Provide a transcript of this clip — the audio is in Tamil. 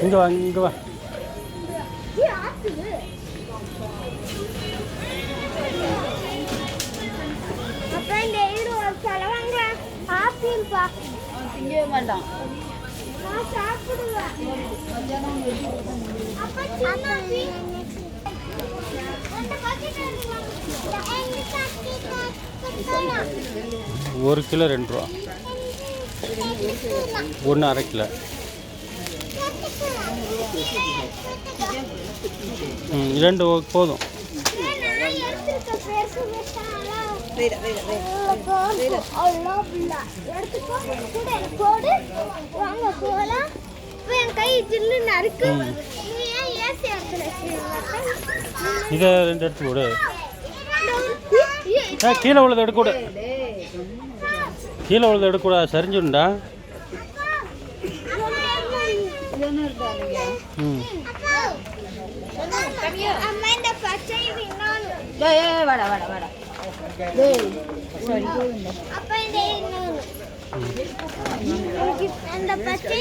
இங்கே வா இங்கே வா. திங்கவே மாட்டான். ஒரு கிலோ 2 ரூபா, ஒன்று அரை கிலோ. இரண்டு போதும். இதை 2 எடுத்து கொடு. கீழே உள்ளதை எடுக்கூட, கீழே உள்ளதை எடுக்கூட, சரிஞ்சுண்டா. வாடா வாடா வாடா. அந்த பச்சை